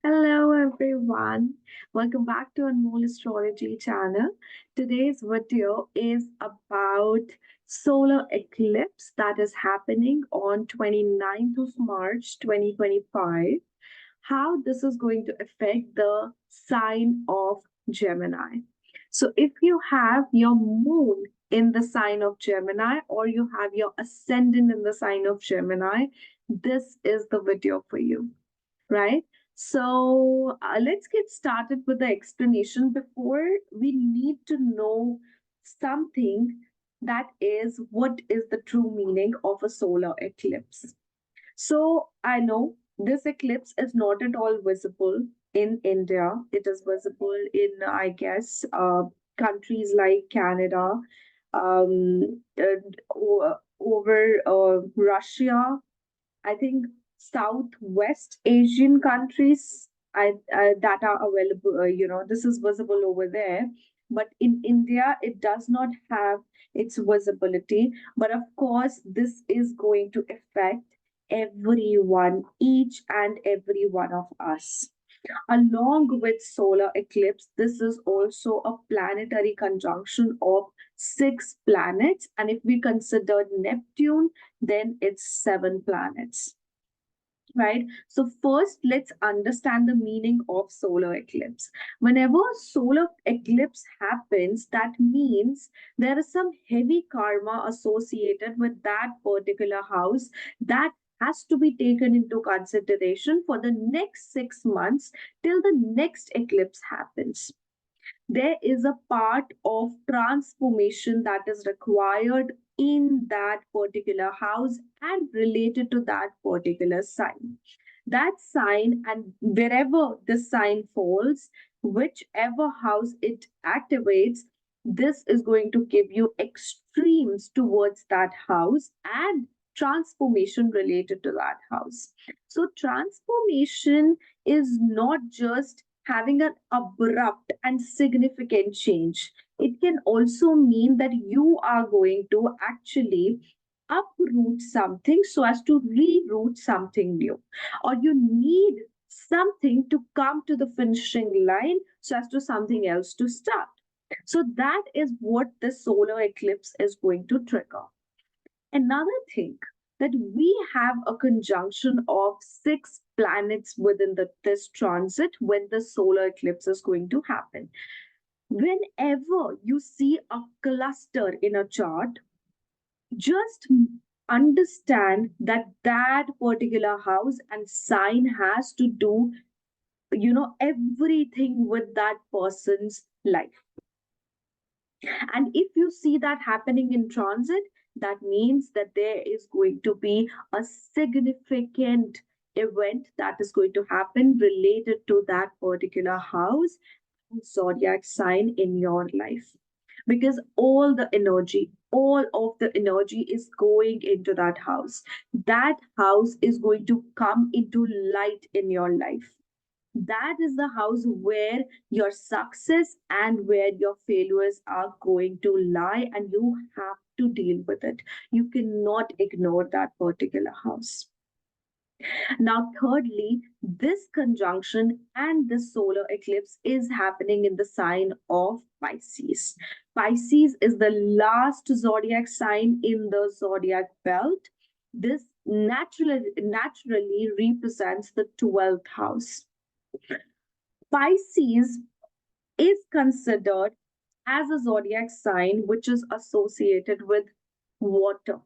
Hello everyone. Welcome back to Anmoll Astrology channel. Today's video is about solar eclipse that is happening on 29th of March 2025. How this is going to affect the sign of Gemini. So if you have your moon in the sign of Gemini or you have your ascendant in the sign of Gemini, this is the video for you, right? So let's get started with the explanation. Before we need to know something, that is, what is the true meaning of a solar eclipse? So I know this eclipse is not at all visible in India. It is visible in, I guess, countries like Canada, over Russia, I think Southwest Asian countries that are available, this is visible over there. But in India, it does not have its visibility. But of course, this is going to affect everyone, each and every one of us. Along with solar eclipse, this is also a planetary conjunction of six planets. And if we consider Neptune, then it's seven planets, right? So first, let's understand the meaning of solar eclipse. Whenever solar eclipse happens, that means there is some heavy karma associated with that particular house that has to be taken into consideration for the next 6 months till the next eclipse happens. There is a part of transformation that is required in that particular house and related to that particular sign. That sign, and wherever this sign falls, whichever house it activates, this is going to give you extremes towards that house and transformation related to that house. So, transformation is not just having an abrupt and significant change. It can also mean that you are going to actually uproot something so as to reroot something new, or you need something to come to the finishing line so as to something else to start. So that is what the solar eclipse is going to trigger. Another thing, that we have a conjunction of six planets within this transit when the solar eclipse is going to happen. Whenever you see a cluster in a chart, just understand that that particular house and sign has to do, everything with that person's life. And if you see that happening in transit, that means that there is going to be a significant event that is going to happen related to that particular house and zodiac sign in your life. Because all of the energy is going into that house. That house is going to come into light in your life. That is the house where your success and where your failures are going to lie, and you have to deal with it. You cannot ignore that particular house. Now, thirdly, this conjunction and this solar eclipse is happening in the sign of Pisces. Pisces is the last zodiac sign in the zodiac belt. This naturally represents the 12th house. Pisces is considered as a zodiac sign which is associated with water.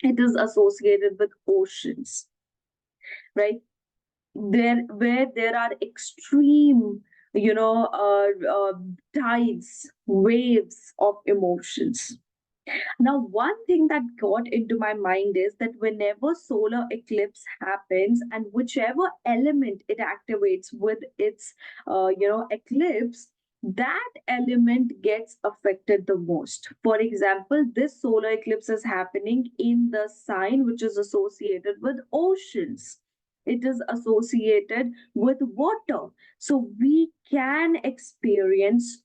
It is associated with oceans, right? There, where there are extreme, tides, waves of emotions. Now, one thing that got into my mind is that whenever solar eclipse happens and whichever element it activates with its, eclipse, that element gets affected the most. For example, this solar eclipse is happening in the sign which is associated with oceans. It is associated with water. So we can experience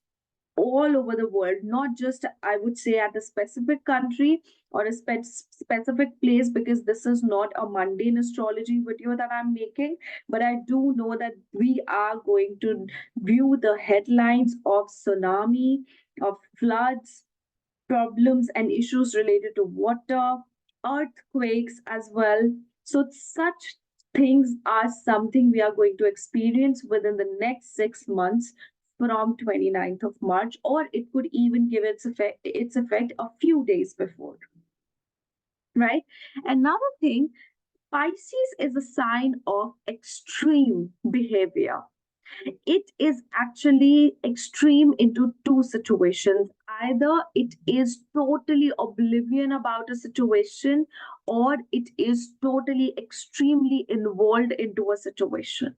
all over the world, not just, I would say, at a specific country or a specific place, because this is not a mundane astrology video that I'm making, but I do know that we are going to view the headlines of tsunami, of floods, problems and issues related to water, earthquakes as well. So, such things are something we are going to experience within the next 6 months from 29th of March, or it could even give its effect a few days before, right? Another thing, Pisces is a sign of extreme behavior. It is actually extreme into two situations. Either it is totally oblivion about a situation, or it is totally extremely involved into a situation.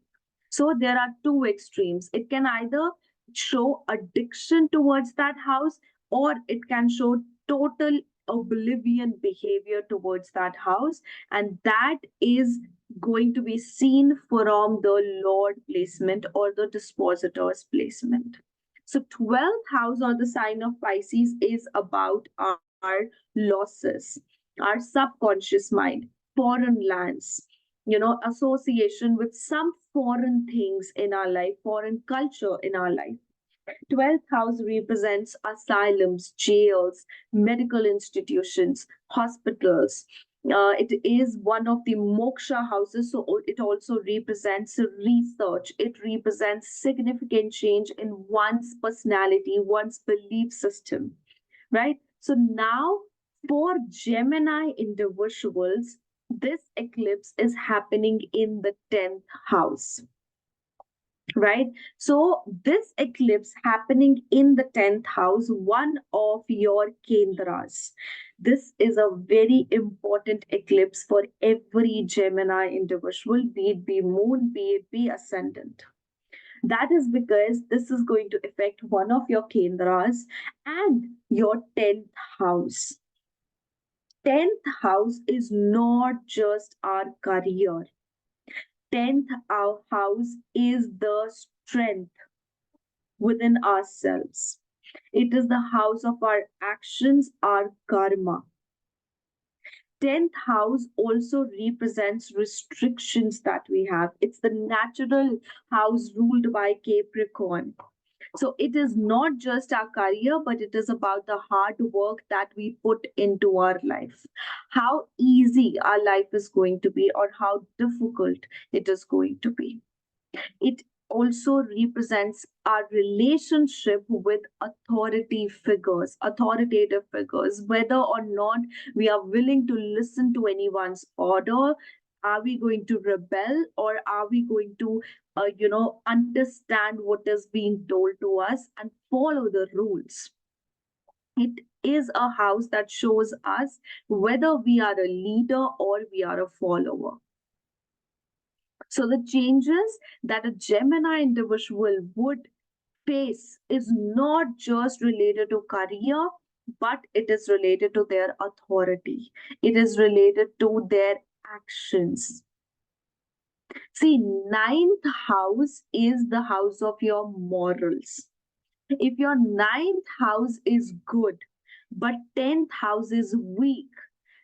So there are two extremes. It can either show addiction towards that house, or it can show total oblivion behavior towards that house. And that is going to be seen from the Lord placement or the dispositor's placement. So 12th house or the sign of Pisces is about our losses, our subconscious mind, foreign lands, association with some foreign things in our life, foreign culture in our life. 12th house represents asylums, jails, medical institutions, hospitals. It is one of the moksha houses, so it also represents research. It represents significant change in one's personality, one's belief system, right? So now, for Gemini individuals, this eclipse is happening in the 10th house, right? So this eclipse happening in the 10th house, one of your kendras. This is a very important eclipse for every Gemini individual, be it be moon, be it be ascendant. That is because this is going to affect one of your kendras and your 10th house. 10th house is not just our career. 10th house is the strength within ourselves. It is the house of our actions, our karma. 10th house also represents restrictions that we have. It's the natural house ruled by Capricorn. So it is not just our career, but it is about the hard work that we put into our life. How easy our life is going to be, or how difficult it is going to be. It also represents our relationship with authoritative figures, whether or not we are willing to listen to anyone's order. Are we going to rebel, or are we going to, understand what is being told to us and follow the rules? It is a house that shows us whether we are a leader or we are a follower. So the changes that a Gemini individual would face is not just related to career, but it is related to their authority. It is related to their actions. See, ninth house is the house of your morals. If your ninth house is good, but 10th house is weak,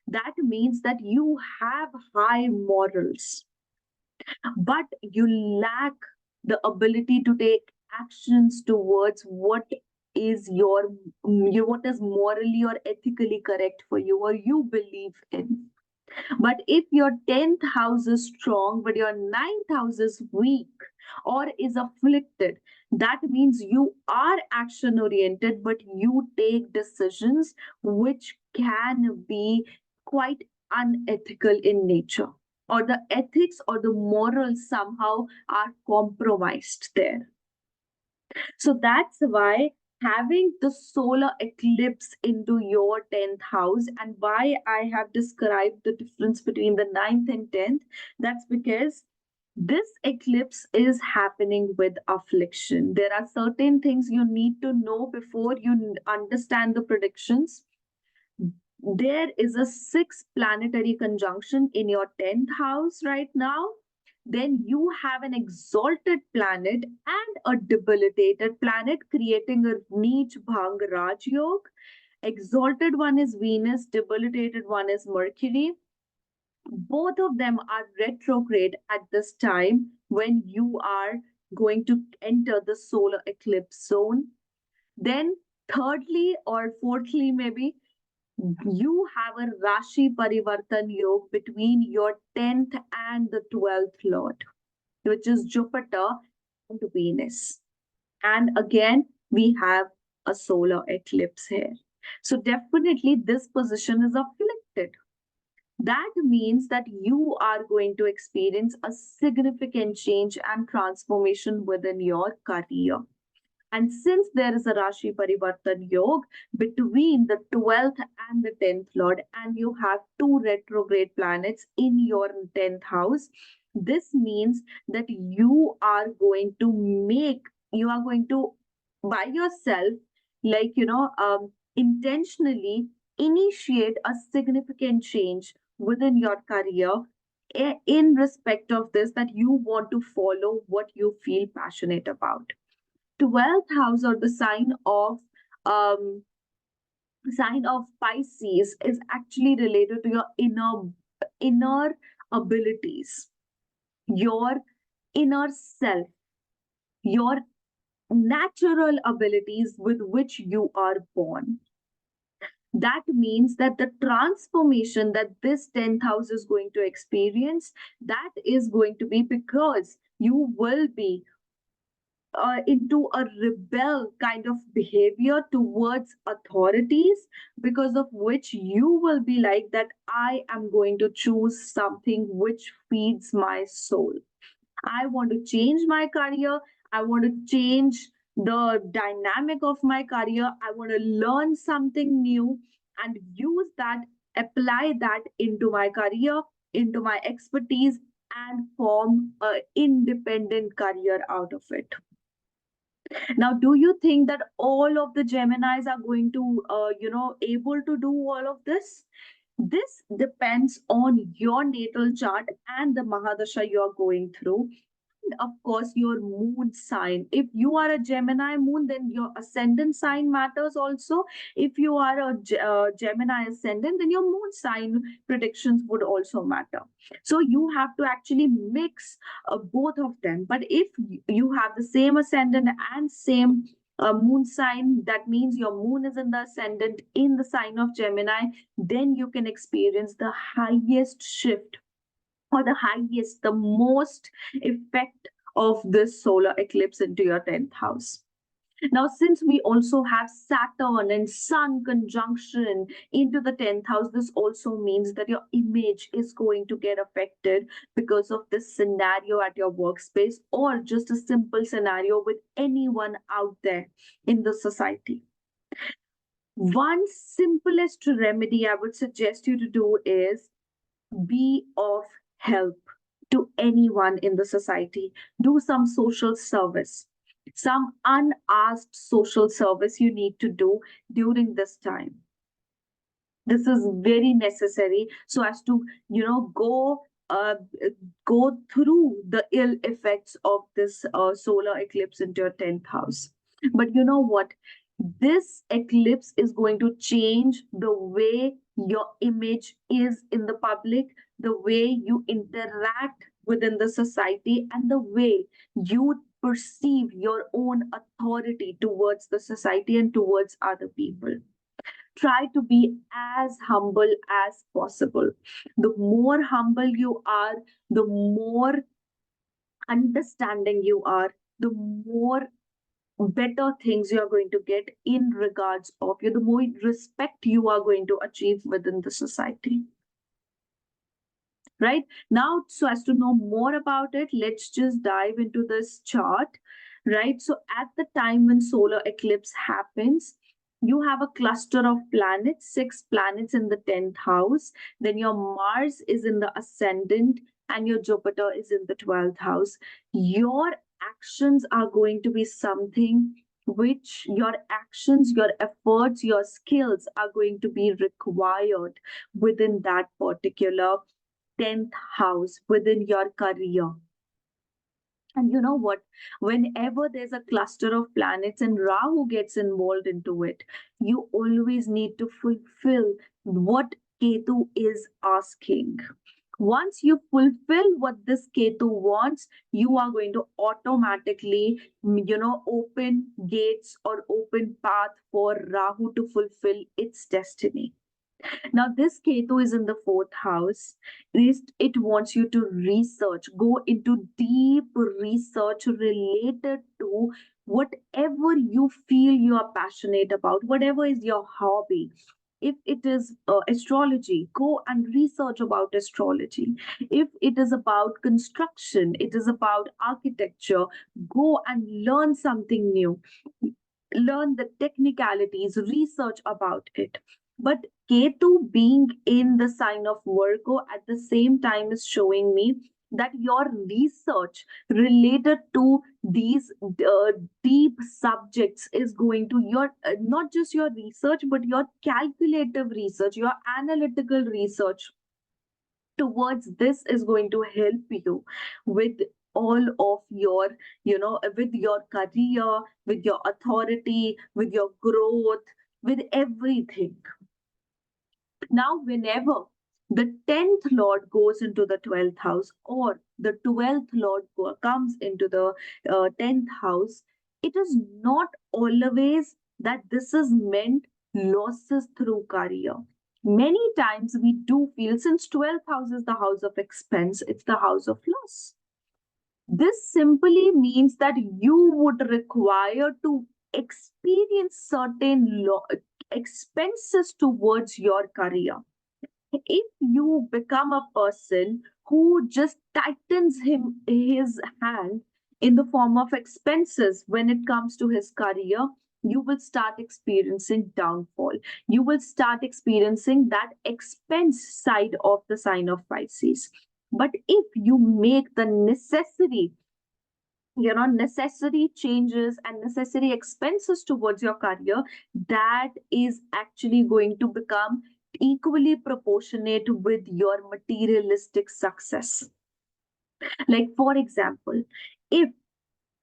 that means that you have high morals, but you lack the ability to take actions towards what is what is morally or ethically correct for you, or you believe in. But if your 10th house is strong, but your ninth house is weak or is afflicted, that means you are action oriented, but you take decisions which can be quite unethical in nature, or the ethics or the morals somehow are compromised there. So that's why having the solar eclipse into your 10th house, and why I have described the difference between the ninth and 10th, that's because this eclipse is happening with affliction. There are certain things you need to know before you understand the predictions. There is a 6 planetary conjunction in your 10th house right now. Then you have an exalted planet and a debilitated planet creating a Neech Bhang Raj Yoga. Exalted one is Venus, debilitated one is Mercury. Both of them are retrograde at this time when you are going to enter the solar eclipse zone. Then, thirdly or fourthly, maybe you have a Rashi Parivartan Yoga between your 10th and the 12th Lord, which is Jupiter and Venus. And again, we have a solar eclipse here. So, definitely, this position is afflicted. That means that you are going to experience a significant change and transformation within your career. And since there is a Rashi Parivartan Yoga between the 12th and the 10th Lord, and you have two retrograde planets in your 10th house, this means that you are going to, by yourself, like, intentionally initiate a significant change within your career in respect of this, that you want to follow what you feel passionate about. 12th house, or the um sign of Pisces, is actually related to your inner abilities, your inner self, your natural abilities with which you are born. That means that the transformation that this 10th house is going to experience, that is going to be because you will be into a rebel kind of behavior towards authorities, because of which you will be like that, I am going to choose something which feeds my soul. I want to change my career. I want to change the dynamic of my career. I want to learn something new and use that, apply that into my career, into my expertise, and form an independent career out of it. Now, do you think that all of the Geminis are going to, able to do all of this? This depends on your natal chart and the Mahadasha you're going through. Of course, your moon sign. If you are a Gemini moon, then your ascendant sign matters also. If you are a Gemini ascendant, then your moon sign predictions would also matter. So you have to actually mix both of them. But if you have the same ascendant and same moon sign, that means your moon is in the ascendant in the sign of Gemini, then you can experience the highest shift, or the highest, the most effect of this solar eclipse into your 10th house. Now, since we also have Saturn and Sun conjunction into the 10th house, this also means that your image is going to get affected because of this scenario at your workspace, or just a simple scenario with anyone out there in the society. One simplest remedy I would suggest you to do is be of help to anyone in the society. Do some social service, some unasked social service you need to do during this time. This is very necessary so as to, uh, go through the ill effects of this solar eclipse into your 10th house. But you know what? This eclipse is going to change the way your image is in the public, the way you interact within the society, and the way you perceive your own authority towards the society and towards other people. Try to be as humble as possible. The more humble you are, the more understanding you are, the more better things you are going to get in regards of you, the more respect you are going to achieve within the society. Right now, so as to know more about it, let's just dive into this chart. Right, so at the time when solar eclipse happens, you have a cluster of planets, 6 planets in the 10th house. Then your Mars is in the ascendant, and your Jupiter is in the 12th house. Your actions are going to be something which, your actions, your efforts, your skills are going to be required within that particular 10th house, within your career. And you know what? Whenever there's a cluster of planets and Rahu gets involved into it, you always need to fulfill what Ketu is asking. Once you fulfill what this Ketu wants, you are going to automatically, open gates or open path for Rahu to fulfill its destiny. Now, this Ketu is in the fourth house. It wants you to research, go into deep research related to whatever you feel you are passionate about, whatever is your hobby. If it is astrology, go and research about astrology. If it is about construction, it is about architecture, go and learn something new, learn the technicalities, research about it. But Ketu being in the sign of Virgo at the same time is showing me that your research related to these deep subjects is going to your not just your research but your calculative research, your analytical research towards this is going to help you with all of your, with your career, with your authority, with your growth, with everything. Now, whenever the 10th Lord goes into the 12th house, or the 12th Lord comes into the 10th house, it is not always that this is meant losses through career. Many times we do feel, since 12th house is the house of expense, it's the house of loss. This simply means that you would require to experience certain expenses towards your career. If you become a person who just tightens his hand in the form of expenses when it comes to his career, you will start experiencing downfall. You will start experiencing that expense side of the sign of Pisces. But if you make the necessary changes and necessary expenses towards your career, that is actually going to become equally proportionate with your materialistic success. Like, for example, if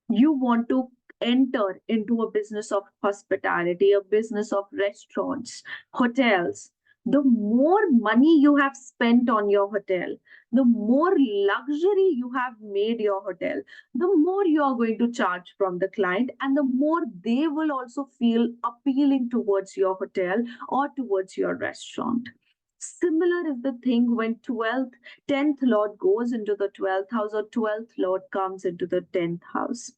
you want to enter into a business of hospitality, a business of restaurants, hotels, the more money you have spent on your hotel, the more luxury you have made your hotel, the more you are going to charge from the client, and the more they will also feel appealing towards your hotel or towards your restaurant. Similar is the thing when 10th Lord goes into the 12th house, or 12th Lord comes into the 10th house.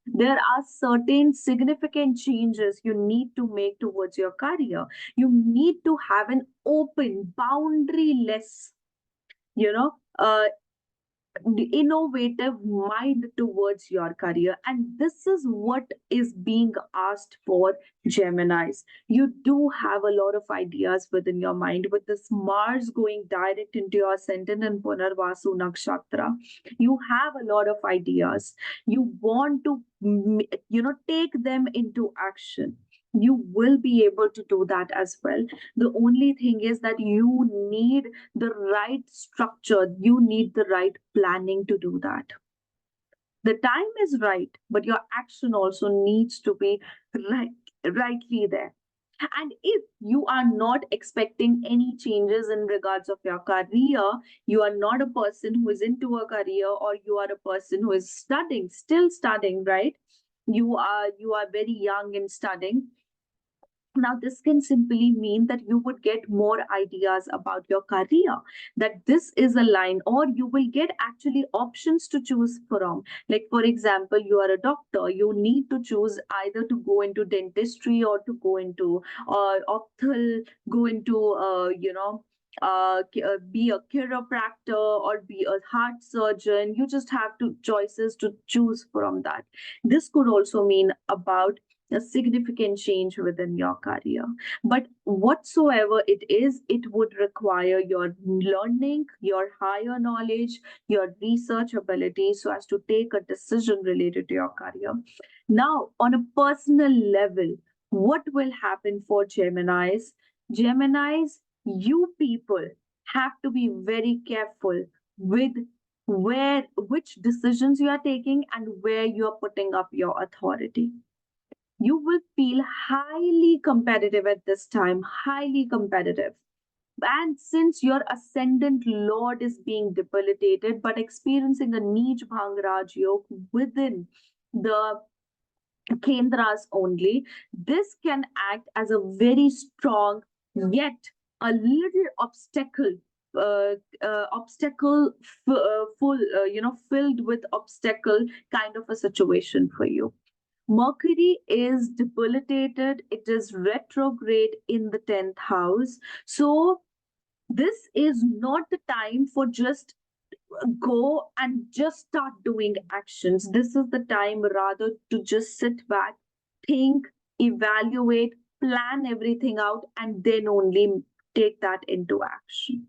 There are certain significant changes you need to make towards your career. You need to have an open, boundary-less, you know, innovative mind towards your career. And this is what is being asked for Geminis. You do have a lot of ideas within your mind with this Mars going direct into your ascendant and Punarvasu nakshatra. You have a lot of ideas. You want to take them into action. You will be able to do that as well. The only thing is that you need the right structure, you need the right planning to do that. The time is right, but your action also needs to be right, rightly there. And if you are not expecting any changes in regards of your career, you are not a person who is into a career, or you are a person who is studying, still studying, right? You are very young in studying. Now, this can simply mean that you would get more ideas about your career, that this is a line, or you will get actually options to choose from. Like, for example, you are a doctor, you need to choose either to go into dentistry or to go into opthal, go into, be a chiropractor or be a heart surgeon. You just have to choices to choose from that. This could also mean about a significant change within your career. But whatsoever it is, it would require your learning, your higher knowledge, your research ability so as to take a decision related to your career. Now, on a personal level, what will happen for Geminis? Geminis, you people have to be very careful with which decisions you are taking and where you are putting up your authority. You will feel highly competitive at this time, highly competitive. And since your ascendant lord is being debilitated, but experiencing a Neej Bhangraj yoke within the Kendras only, this can act as a very strong yet a little obstacle full, filled with obstacle kind of a situation for you. Mercury is debilitated, it is retrograde in the 10th house. So, this is not the time for just go and just start doing actions. This is the time rather to just sit back, think, evaluate, plan everything out, and then only take that into action,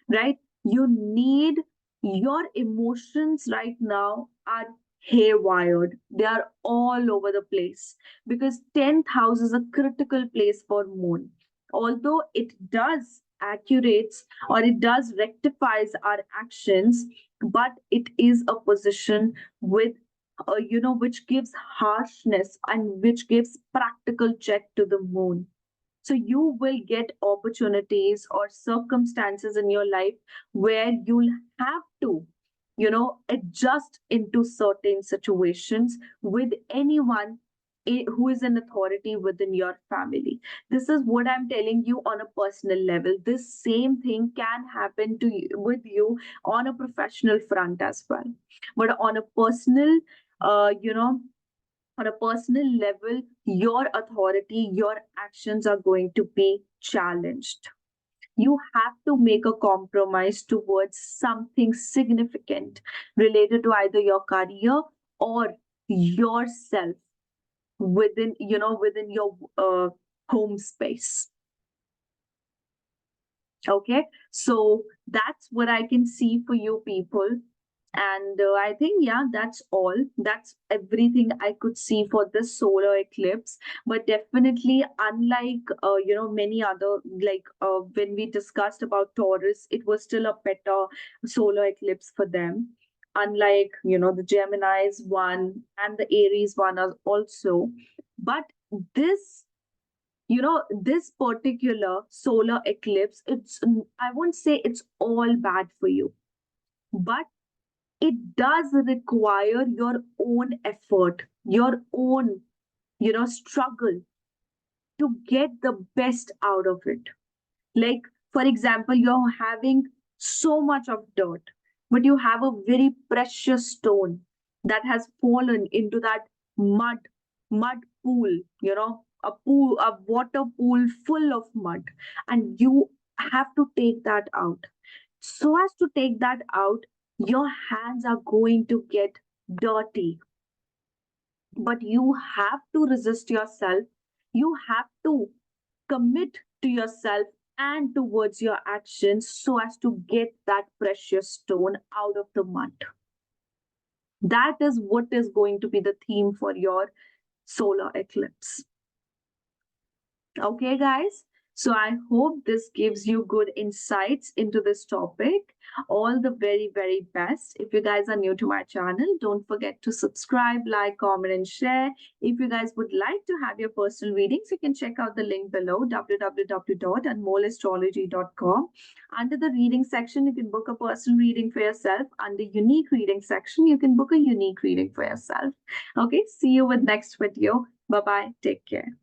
right? You need your emotions right now are haywired. They are all over the place because 10th house is a critical place for moon. Although it does accurates or it does rectifies our actions, but it is a position with which gives harshness and which gives practical check to the moon. So you will get opportunities or circumstances in your life where you'll have to, adjust into certain situations with anyone who is an authority within your family. This is what I'm telling you on a personal level. This same thing can happen to you with you on a professional front as well. But on a personal, you know, on a personal level, your authority, your actions are going to be challenged. You have to make a compromise towards something significant related to either your career or yourself within your home space. Okay, so that's what I can see for you people. And I think, yeah, that's all. That's everything I could see for this solar eclipse. But definitely, unlike, many other, like when we discussed about Taurus, it was still a better solar eclipse for them. Unlike, the Gemini's one and the Aries one are also. But this this particular solar eclipse, I won't say it's all bad for you, but it does require your own effort, your own, struggle to get the best out of it. Like, for example, you're having so much of dirt, but you have a very precious stone that has fallen into that mud, mud pool, a water pool full of mud, and you have to take that out. So as to take that out, your hands are going to get dirty, but you have to resist yourself. You have to commit to yourself and towards your actions so as to get that precious stone out of the mud. That is what is going to be the theme for your solar eclipse. Okay, guys. So I hope this gives you good insights into this topic. All the very, very best. If you guys are new to my channel, don't forget to subscribe, like, comment, and share. If you guys would like to have your personal readings, you can check out the link below, www.anmollastrology.com. Under the reading section, you can book a personal reading for yourself. Under unique reading section, you can book a unique reading for yourself. Okay, see you with next video. Bye-bye. Take care.